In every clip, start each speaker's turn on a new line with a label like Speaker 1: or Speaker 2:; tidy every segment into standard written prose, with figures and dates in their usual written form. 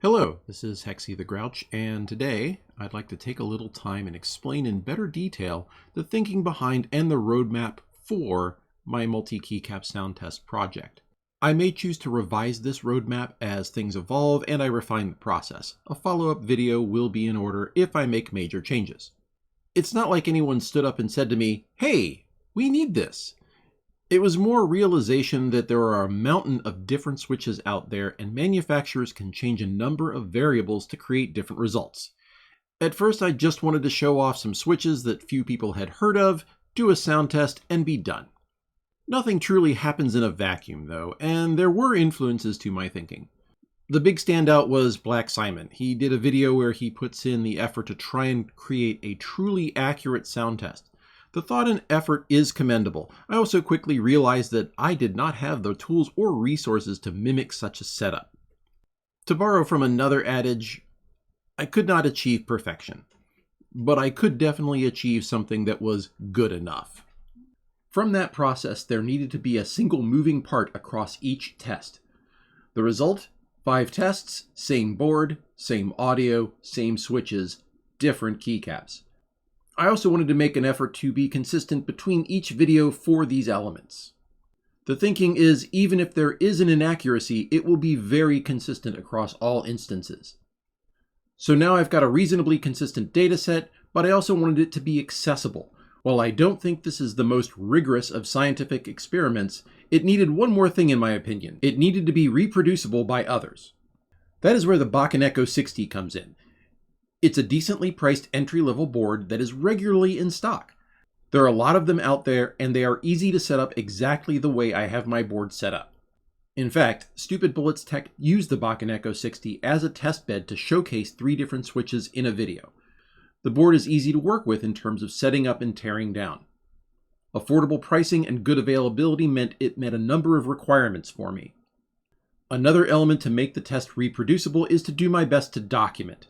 Speaker 1: Hello, this is Hexy the Grouch, and today I'd like to take a little time and explain in better detail the thinking behind and the roadmap for my multi-keycap sound test project. I may choose to revise this roadmap as things evolve and I refine the process. A follow-up video will be in order if I make major changes. It's not like anyone stood up and said to me, "Hey, we need this." It was more realization that there are a mountain of different switches out there and manufacturers can change a number of variables to create different results. At first I just wanted to show off some switches that few people had heard of, do a sound test, and be done. Nothing truly happens in a vacuum though, and there were influences to my thinking. The big standout was Black Simon. He did a video where he puts in the effort to try and create a truly accurate sound test. The thought and effort is commendable. I also quickly realized that I did not have the tools or resources to mimic such a setup. To borrow from another adage, I could not achieve perfection, but I could definitely achieve something that was good enough. From that process, there needed to be a single moving part across each test. The result? 5 tests, same board, same audio, same switches, different keycaps. I also wanted to make an effort to be consistent between each video for these elements. The thinking is, even if there is an inaccuracy, it will be very consistent across all instances. So now I've got a reasonably consistent data set, but I also wanted it to be accessible. While I don't think this is the most rigorous of scientific experiments, it needed one more thing in my opinion. It needed to be reproducible by others. That is where the Bakeneko 60 comes in. It's a decently priced entry-level board that is regularly in stock. There are a lot of them out there, and they are easy to set up exactly the way I have my board set up. In fact, Stupid Bullets Tech used the Bakeneko 60 as a test bed to showcase 3 different switches in a video. The board is easy to work with in terms of setting up and tearing down. Affordable pricing and good availability meant it met a number of requirements for me. Another element to make the test reproducible is to do my best to document.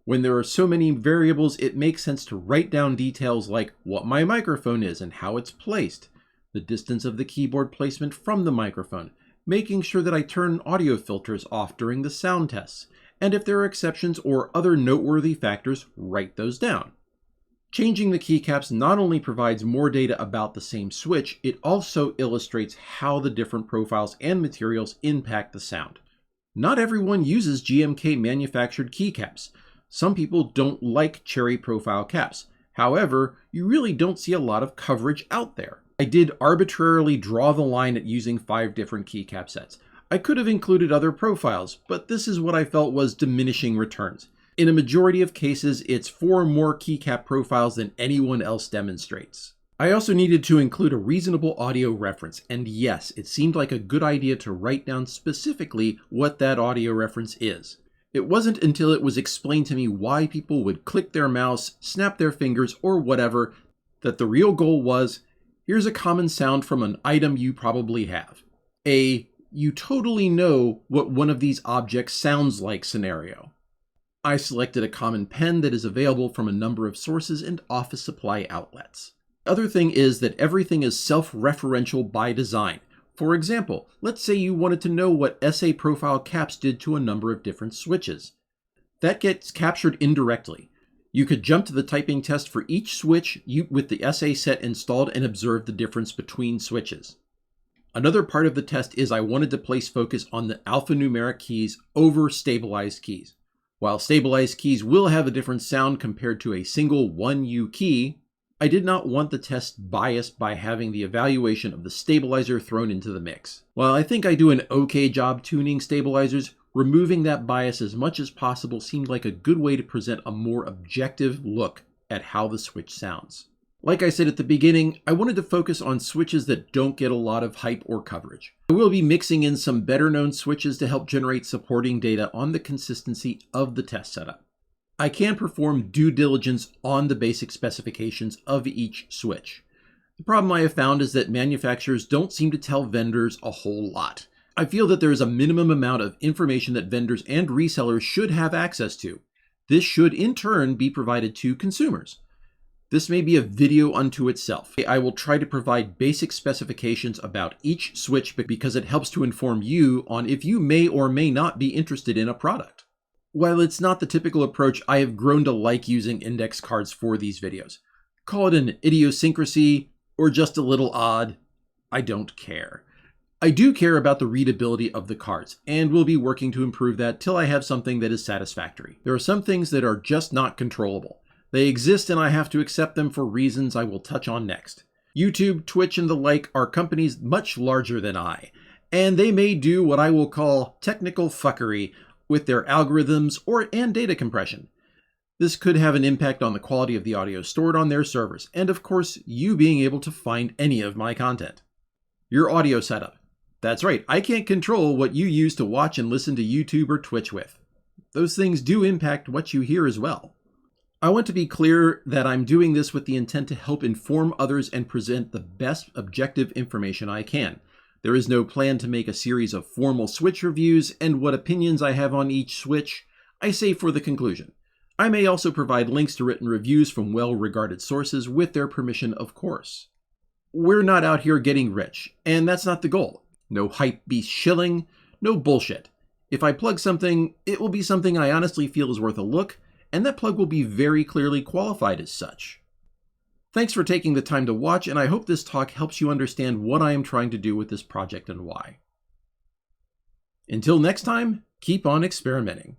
Speaker 1: When there are so many variables, it makes sense to write down details like what my microphone is and how it's placed, the distance of the keyboard placement from the microphone, making sure that I turn audio filters off during the sound tests, and if there are exceptions or other noteworthy factors, write those down. Changing the keycaps not only provides more data about the same switch, it also illustrates how the different profiles and materials impact the sound. Not everyone uses GMK manufactured keycaps. Some people don't like cherry profile caps. However, you really don't see a lot of coverage out there. I did arbitrarily draw the line at using 5 different keycap sets. I could have included other profiles, but this is what I felt was diminishing returns. In a majority of cases, it's 4 more keycap profiles than anyone else demonstrates. I also needed to include a reasonable audio reference, and yes, it seemed like a good idea to write down specifically what that audio reference is. It wasn't until it was explained to me why people would click their mouse, snap their fingers, or whatever, that the real goal was, here's a common sound from an item you probably have. You totally know what one of these objects sounds like scenario. I selected a common pen that is available from a number of sources and office supply outlets. The other thing is that everything is self-referential by design. For example, let's say you wanted to know what SA profile caps did to a number of different switches. That gets captured indirectly. You could jump to the typing test for each switch with the SA set installed and observe the difference between switches. Another part of the test is I wanted to place focus on the alphanumeric keys over stabilized keys. While stabilized keys will have a different sound compared to a single 1U key, I did not want the test biased by having the evaluation of the stabilizer thrown into the mix. While I think I do an okay job tuning stabilizers, removing that bias as much as possible seemed like a good way to present a more objective look at how the switch sounds. Like I said at the beginning, I wanted to focus on switches that don't get a lot of hype or coverage. I will be mixing in some better known switches to help generate supporting data on the consistency of the test setup. I can perform due diligence on the basic specifications of each switch. The problem I have found is that manufacturers don't seem to tell vendors a whole lot. I feel that there is a minimum amount of information that vendors and resellers should have access to. This should in turn be provided to consumers. This may be a video unto itself. I will try to provide basic specifications about each switch because it helps to inform you on if you may or may not be interested in a product. While it's not the typical approach, I have grown to like using index cards for these videos. Call it an idiosyncrasy or just a little odd, I don't care. I do care about the readability of the cards, and will be working to improve that till I have something that is satisfactory. There are some things that are just not controllable. They exist and I have to accept them for reasons I will touch on next. YouTube, Twitch, and the like are companies much larger than I, and they may do what I will call technical fuckery with their algorithms and data compression. This could have an impact on the quality of the audio stored on their servers, and of course, you being able to find any of my content. Your audio setup. That's right, I can't control what you use to watch and listen to YouTube or Twitch with. Those things do impact what you hear as well. I want to be clear that I'm doing this with the intent to help inform others and present the best objective information I can. There is no plan to make a series of formal Switch reviews, and what opinions I have on each Switch, I save for the conclusion. I may also provide links to written reviews from well-regarded sources with their permission, of course. We're not out here getting rich, and that's not the goal. No hype beast shilling, no bullshit. If I plug something, it will be something I honestly feel is worth a look, and that plug will be very clearly qualified as such. Thanks for taking the time to watch, and I hope this talk helps you understand what I am trying to do with this project and why. Until next time, keep on experimenting.